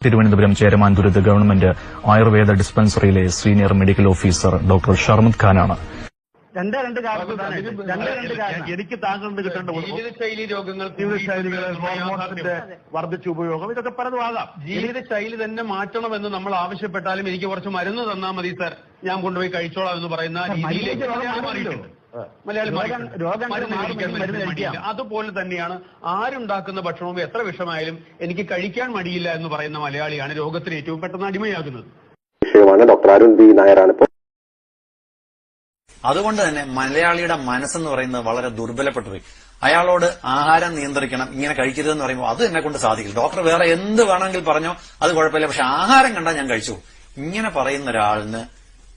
Thiruvananthapuram Cheramanthuruthu government Ayurveda ഡിസ്പെൻസറിയിലെ senior medical officer doctor Sharmad ഖാനാണ്. എനിക്ക് താങ്കളുടെ കിട്ടേണ്ട ജീവിതശൈലി രോഗങ്ങൾ, ജീവിതശൈലികൾ, വർദ്ധിച്ച ഉപയോഗം, ഇതൊക്കെ പലതും ആകാം. ജീവിതശൈലി തന്നെ മാറ്റണമെന്ന് നമ്മൾ ആവശ്യപ്പെട്ടാലും എനിക്ക് കുറച്ച് മരുന്ന് തന്നാൽ മതി സാർ, ഞാൻ കൊണ്ടുപോയി കഴിച്ചോളാം എന്ന് പറയുന്ന രീതിയിലേക്ക് അതുപോലെ തന്നെയാണ് ആരുണ്ടാക്കുന്ന ഭക്ഷണവും എത്ര വിഷമായാലും എനിക്ക് കഴിക്കാൻ മടിയില്ല എന്ന് പറയുന്ന മലയാളിയാണ് രോഗത്തിന് ഏറ്റവും പെട്ടെന്ന് അടിമയാകുന്നത്. ഡോക്ടർ അരുൺ ബി നായരാണ്. അതുകൊണ്ട് തന്നെ മലയാളിയുടെ മനസ്സെന്ന് പറയുന്നത് വളരെ ദുർബലപ്പെട്ടുപോയി. അയാളോട് ആഹാരം നിയന്ത്രിക്കണം, ഇങ്ങനെ കഴിക്കരുതെന്ന് പറയുമ്പോൾ അത് എന്നെ കൊണ്ട് സാധിക്കില്ല. ഡോക്ടർ വേറെ എന്ത് വേണമെങ്കിൽ പറഞ്ഞോ, അത് കുഴപ്പമില്ല, പക്ഷെ ആഹാരം കണ്ടാൽ ഞാൻ കഴിച്ചു. ഇങ്ങനെ പറയുന്ന ഒരാളിന്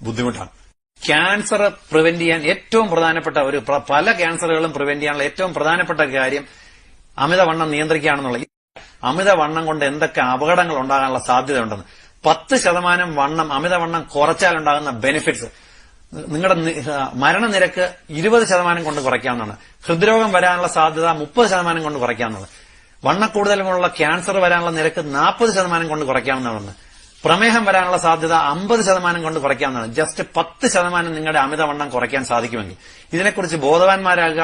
ബുദ്ധിമുട്ടാണ്. ക്യാൻസർ പ്രിവെന്റ് ചെയ്യാൻ ഏറ്റവും പ്രധാനപ്പെട്ട പല ക്യാൻസറുകളും പ്രിവെന്റ് ചെയ്യാനുള്ള ഏറ്റവും പ്രധാനപ്പെട്ട കാര്യം അമിതവണ്ണം നിയന്ത്രിക്കുകയാണെന്നുള്ളത്. അമിതവണ്ണം കൊണ്ട് എന്തൊക്കെ അപകടങ്ങൾ ഉണ്ടാകാനുള്ള സാധ്യതയുണ്ടെന്ന് 10% വണ്ണം അമിതവണ്ണം കുറച്ചാലുണ്ടാകുന്ന ബെനിഫിറ്റ്സ്, നിങ്ങളുടെ മരണനിരക്ക് 20% കൊണ്ട് കുറയ്ക്കാവുന്നതാണ്. ഹൃദ്രോഗം വരാനുള്ള സാധ്യത 30% കൊണ്ട് കുറയ്ക്കാവുന്നതാണ്. വണ്ണക്കൂടുതലുമുള്ള ക്യാൻസർ വരാനുള്ള നിരക്ക് 40% കൊണ്ട് കുറയ്ക്കാവുന്നതാണ്. പ്രമേഹം വരാനുള്ള സാധ്യത 50% കൊണ്ട് കുറയ്ക്കാവുന്നതാണ്. ജസ്റ്റ് 10% നിങ്ങളുടെ അമിതവണ്ണം കുറയ്ക്കാൻ സാധിക്കുമെങ്കിൽ ഇതിനെക്കുറിച്ച് ബോധവാന്മാരാകുക.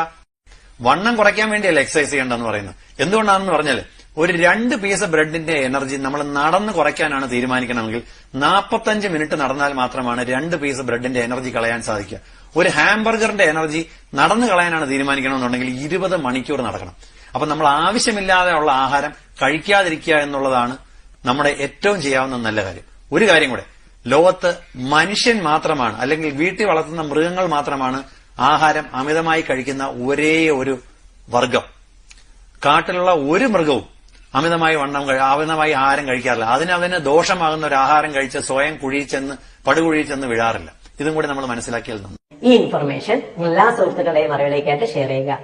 വണ്ണം കുറയ്ക്കാൻ വേണ്ടിയല്ല എക്സസൈസ് ചെയ്യേണ്ടെന്ന് പറയുന്നത്. എന്തുകൊണ്ടാണെന്ന് പറഞ്ഞാൽ ഒരു 2 പീസ് ബ്രെഡിന്റെ എനർജി നമ്മൾ നടന്ന് കുറയ്ക്കാനാണ് തീരുമാനിക്കണമെങ്കിൽ 45 മിനിറ്റ് നടന്നാൽ മാത്രമാണ് 2 പീസ് ബ്രെഡിന്റെ എനർജി കളയാൻ സാധിക്കുക. ഒരു ഹാംബർഗറിന്റെ എനർജി നടന്നു കളയാനാണ് തീരുമാനിക്കണമെന്നുണ്ടെങ്കിൽ 20 മണിക്കൂർ നടക്കണം. അപ്പൊ നമ്മൾ ആവശ്യമില്ലാതെ ഉള്ള ആഹാരം കഴിക്കാതിരിക്കുക എന്നുള്ളതാണ് നമ്മുടെ ഏറ്റവും ചെയ്യാവുന്ന നല്ല കാര്യം. ഒരു കാര്യം കൂടെ, ലോകത്ത് മനുഷ്യൻ മാത്രമാണ്, അല്ലെങ്കിൽ വീട്ടിൽ വളർത്തുന്ന മൃഗങ്ങൾ മാത്രമാണ് ആഹാരം അമിതമായി കഴിക്കുന്ന ഒരേ ഒരു വർഗം. കാട്ടിലുള്ള ഒരു മൃഗവും അമിതമായി ആഹാരം കഴിക്കാറില്ല. അതിനവന് ദോഷമാകുന്ന ഒരു ആഹാരം കഴിച്ച് സ്വയം പടുകുഴിയിൽ ചെന്ന് വീഴാറില്ല. ഇതും കൂടി നമ്മൾ മനസ്സിലാക്കിയാൽ നന്ന്. ഈ ഇൻഫർമേഷൻ എല്ലാ സുഹൃത്തുക്കളുടെയും അറിവിലേക്കായിട്ട് ഷെയർ ചെയ്യുക.